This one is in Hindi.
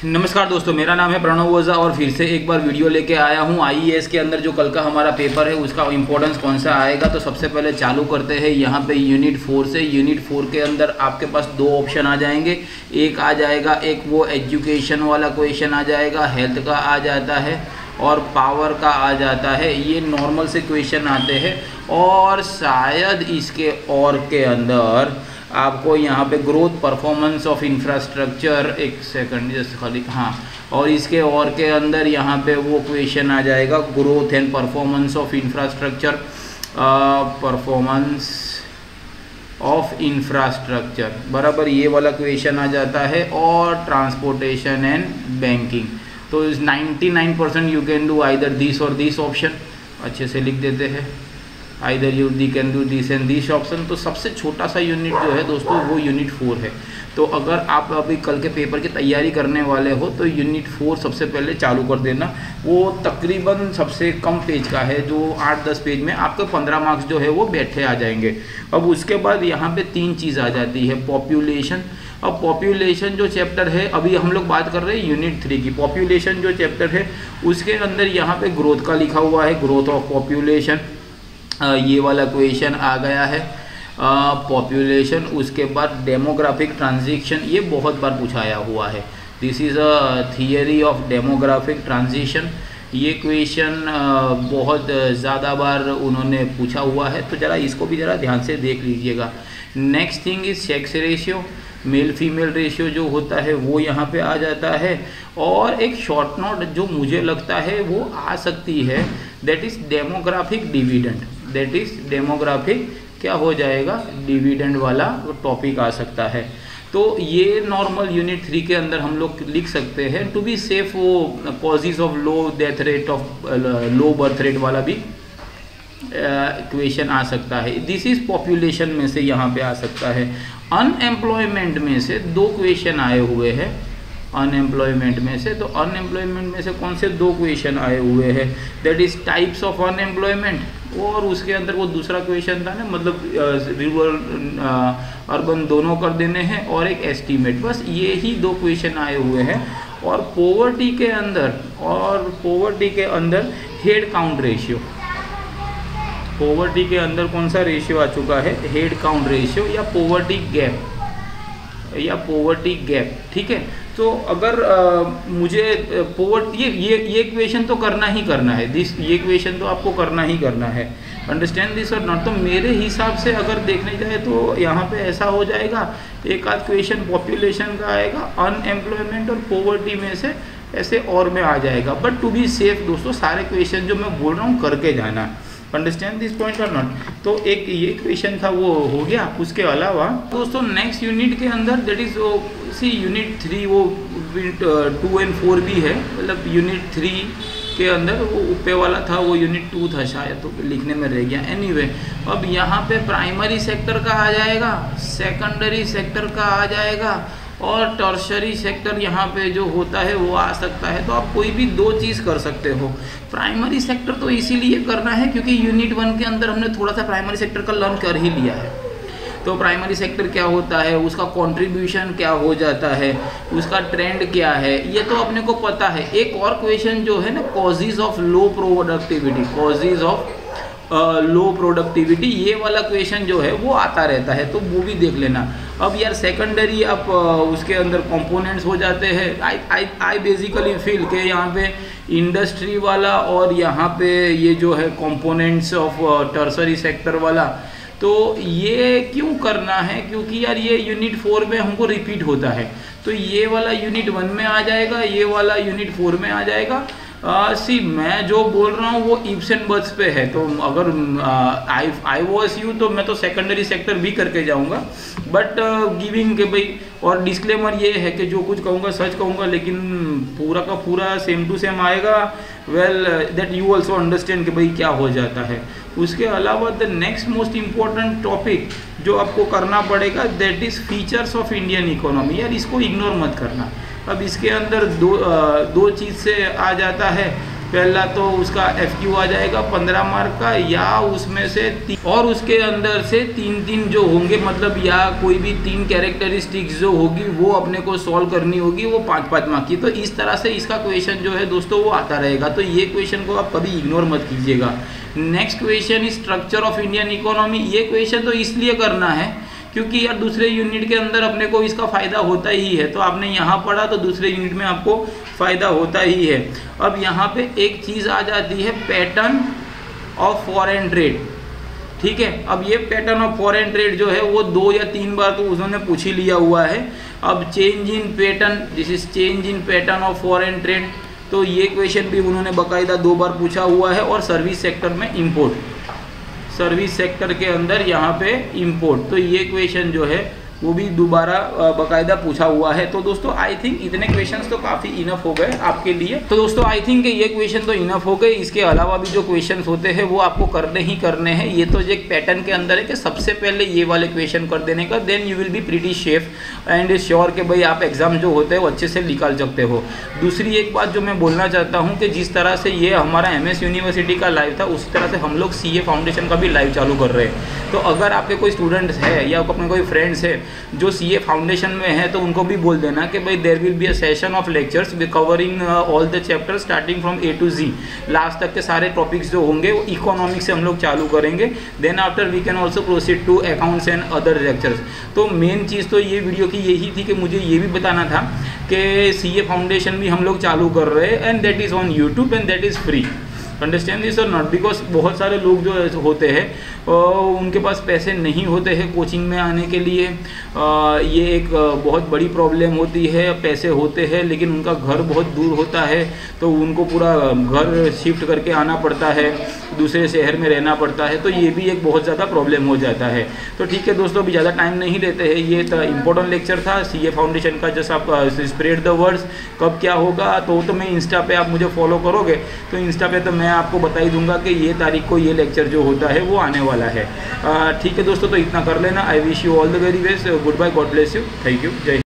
नमस्कार दोस्तों, मेरा नाम है प्रणव ओझा और फिर से एक बार वीडियो लेके आया हूँ। आईएएस के अंदर जो कल का हमारा पेपर है उसका इंपॉर्टेंस कौन सा आएगा। तो सबसे पहले चालू करते हैं यहाँ पे यूनिट 4 से। यूनिट 4 के अंदर आपके पास दो ऑप्शन आ जाएंगे। एक आ जाएगा, एक वो एजुकेशन वाला क्वेश्चन आ जाएगा, हेल्थ का आ जाता है और पावर का आ जाता है। ये नॉर्मल से क्वेश्चन आते हैं और शायद इसके और के अंदर आपको यहाँ पे ग्रोथ परफॉर्मेंस ऑफ इंफ्रास्ट्रक्चर, एक सेकंड जस्ट खाली, हाँ, और इसके और के अंदर यहाँ पे वो क्वेश्चन आ जाएगा growth and performance of infrastructure, performance of infrastructure बराबर ये वाला क्वेश्चन आ जाता है। और ट्रांसपोर्टेशन एंड बैंकिंग। तो 99% you can do either this और दिस ऑप्शन। अच्छे से लिख देते हैं, either you the can do this and this option. तो सबसे छोटा सा यूनिट जो है दोस्तों वो यूनिट 4 है। तो अगर आप अभी कल के पेपर की तैयारी करने वाले हो तो यूनिट 4 सबसे पहले चालू कर देना। वो तकरीबन सबसे कम पेज का है, जो 8-10 पेज में आपके 15 मार्क्स जो है वो बैठे आ जाएंगे। अब उसके बाद यहाँ पे 3 चीज़ आ जाती है। पॉपुलेशन। अब पॉपुलेशन जो चैप्टर है, अभी हम लोग बात कर रहे हैं यूनिट 3 की। पॉपुलेशन जो चैप्टर है उसके अंदर यहाँ पे ग्रोथ का लिखा हुआ है, ग्रोथ ऑफ पॉपुलेशन। ये वाला क्वेश्चन आ गया है पॉपुलेशन। उसके बाद डेमोग्राफिक ट्रांजिशन, ये बहुत बार पूछाया हुआ है। This is a theory of demographic transition. ये क्वेश्चन बहुत ज़्यादा बार उन्होंने पूछा हुआ है, तो ज़रा इसको भी ज़रा ध्यान से देख लीजिएगा। Next thing is sex ratio, male female ratio जो होता है वो यहाँ पे आ जाता है। और एक शॉर्ट नोट जो मुझे लगता है वो आ सकती है, that is demographic dividend. That is demographic क्या हो जाएगा, डिविडेंड वाला टॉपिक आ सकता है। तो ये नॉर्मल यूनिट 3 के अंदर हम लोग लिख सकते हैं। टू बी सेफ वो causes of low death rate of low birth rate वाला भी क्वेश्चन आ सकता है। दिस इज पॉपुलेशन में से यहाँ पे आ सकता है। अनएम्प्लॉयमेंट में से 2 क्वेश्चन आए हुए हैं। अनएम्प्लॉयमेंट में से, तो अनएम्प्लॉयमेंट में से कौन से 2 क्वेश्चन आए हुए हैं, that is types of unemployment. और उसके अंदर वो दूसरा क्वेश्चन था ना, मतलब रूरल अर्बन दोनों कर देने हैं, और एक एस्टीमेट। बस ये ही 2 क्वेश्चन आए हुए हैं। और पॉवर्टी के अंदर हेड काउंट रेशियो, पॉवर्टी के अंदर कौन सा रेशियो आ चुका है, हेड काउंट रेशियो या पॉवर्टी गैप, ठीक है। तो अगर मुझे पॉवर्टी ये क्वेश्चन तो करना ही करना है, ये क्वेश्चन तो आपको करना ही करना है। अंडरस्टैंड दिस और नॉट। तो मेरे हिसाब से अगर देखने जाए तो यहाँ पे ऐसा हो जाएगा, एक आध क्वेश्चन पॉपुलेशन का आएगा, अनएम्प्लॉयमेंट और पॉवर्टी में से ऐसे और में आ जाएगा। बट टू बी सेफ दोस्तों सारे क्वेश्चन जो मैं बोल रहा हूँ करके जाना। अंडरस्टैंड दिस पॉइंट और नॉट। तो एक ये क्वेश्चन था वो हो गया। उसके अलावा दोस्तों नेक्स्ट यूनिट के अंदर दैट इज सी यूनिट 3 वो 2 and 4 भी है। मतलब यूनिट 3 के अंदर वो ऊपर वाला था, वो यूनिट 2 था शायद, तो लिखने में रह गया। एनीवे, अब यहाँ पे प्राइमरी सेक्टर का आ जाएगा, सेकेंडरी सेक्टर का आ जाएगा और टर्शरी सेक्टर यहाँ पे जो होता है वो आ सकता है। तो आप कोई भी 2 चीज़ कर सकते हो। प्राइमरी सेक्टर तो इसीलिए करना है क्योंकि यूनिट 1 के अंदर हमने थोड़ा सा प्राइमरी सेक्टर का लर्न कर ही लिया है। तो प्राइमरी सेक्टर क्या होता है, उसका कंट्रीब्यूशन क्या हो जाता है, उसका ट्रेंड क्या है, ये तो अपने को पता है। एक और क्वेश्चन जो है ना, causes of low productivity, causes of low productivity, ये वाला क्वेश्चन जो है वो आता रहता है, तो वो भी देख लेना। अब यार सेकेंडरी आप उसके अंदर कंपोनेंट्स हो जाते हैं। आई बेसिकली फील के यहाँ पे इंडस्ट्री वाला और यहाँ पे ये जो है कंपोनेंट्स ऑफ टर्सरी सेक्टर वाला, तो ये क्यों करना है, क्योंकि यार ये यूनिट 4 में हमको रिपीट होता है। तो ये वाला यूनिट 1 में आ जाएगा, ये वाला यूनिट 4 में आ जाएगा। मैं जो बोल रहा हूँ वो इप्स एंड बट्स पे है। तो अगर आई वॉज यू तो मैं तो सेकेंडरी सेक्टर भी करके जाऊँगा। बट गिविंग के भाई, और डिस्क्लेमर ये है कि जो कुछ कहूँगा सच कहूँगा, लेकिन पूरा का पूरा सेम टू सेम आएगा। Well that you also understand कि भाई क्या हो जाता है। उसके अलावा the next most important topic जो आपको करना पड़ेगा, that is features of Indian economy. यार इसको इग्नोर मत करना। अब इसके अंदर दो चीज़ से आ जाता है। पहला तो उसका FQ आ जाएगा 15 मार्क का, या उसमें से और उसके अंदर से 3 जो होंगे, मतलब या कोई भी 3 कैरेक्टरिस्टिक्स जो होगी वो अपने को सॉल्व करनी होगी, वो 5 मार्क की। तो इस तरह से इसका क्वेश्चन जो है दोस्तों वो आता रहेगा। तो ये क्वेश्चन को आप कभी इग्नोर मत कीजिएगा। Next question is structure of Indian economy. ये क्वेश्चन तो इसलिए करना है क्योंकि यार दूसरे यूनिट के अंदर अपने को इसका फ़ायदा होता ही है। तो आपने यहाँ पढ़ा तो दूसरे यूनिट में आपको फ़ायदा होता ही है। अब यहाँ पे एक चीज़ आ जाती है, पैटर्न ऑफ फॉरेन ट्रेड। ठीक है, अब ये पैटर्न ऑफ फॉरेन ट्रेड जो है वो 2 या 3 बार तो उन्होंने पूछ ही लिया हुआ है। अब change in pattern, this is change in pattern of foreign trade, तो ये क्वेश्चन भी उन्होंने बाकायदा 2 बार पूछा हुआ है। और सर्विस सेक्टर में इंपोर्ट, सर्विस सेक्टर के अंदर यहाँ पे इंपोर्ट, तो ये क्वेश्चन जो है वो भी दोबारा बाकायदा पूछा हुआ है। तो दोस्तों आई थिंक इतने क्वेश्चंस तो काफ़ी इनफ हो गए आपके लिए। तो दोस्तों आई थिंक ये क्वेश्चन तो इनफ हो गए। इसके अलावा भी जो क्वेश्चंस होते हैं वो आपको करने ही करने हैं। ये तो एक पैटर्न के अंदर है कि सबसे पहले ये वाले क्वेश्चन कर देने का, then you will be pretty safe and sure कि भाई आप एग्जाम जो होते हैं वो अच्छे से निकाल सकते हो। दूसरी एक बात जो मैं बोलना चाहता हूँ कि जिस तरह से ये हमारा MS यूनिवर्सिटी का लाइव था, उसी तरह से हम लोग CA फाउंडेशन का भी लाइव चालू कर रहे हैं। तो अगर आपके कोई स्टूडेंट्स है या अपने कोई फ्रेंड्स है जो CA फाउंडेशन में है, तो उनको भी बोल देना कि भाई there will be a session of lectures covering all the chapter starting from A to Z। Last तक के सारे टॉपिक्स जो होंगे वो इकोनॉमिक्स से हम लोग चालू करेंगे। Then after we can also proceed to accounts and other lectures. तो मेन चीज़ तो ये वीडियो की यही थी कि मुझे ये भी बताना था कि CA फाउंडेशन भी हम लोग चालू कर रहे हैं and that is on YouTube and that is free. Understand this और नॉट, बिकॉज बहुत सारे लोग जो होते हैं उनके पास पैसे नहीं होते हैं कोचिंग में आने के लिए। ये एक बहुत बड़ी प्रॉब्लम होती है। पैसे होते हैं लेकिन उनका घर बहुत दूर होता है, तो उनको पूरा घर शिफ्ट करके आना पड़ता है, दूसरे शहर में रहना पड़ता है। तो ये भी एक बहुत ज़्यादा प्रॉब्लम हो जाता है। तो ठीक है दोस्तों, अभी ज़्यादा टाइम नहीं लेते हैं। ये इंपॉर्टेंट लेक्चर था CA फाउंडेशन का, जस्ट आप स्प्रेड द वर्ड्स। कब क्या होगा तो मैं इंस्टा पे, आप मुझे फॉलो करोगे तो इंस्टा पे तो मैं आपको बता ही दूंगा कि ये तारीख को ये लेक्चर जो होता है वो आने वाला है। ठीक है दोस्तों, तो इतना कर लेना। I wish you all the very best. Good bye, God bless you, thank you, जय।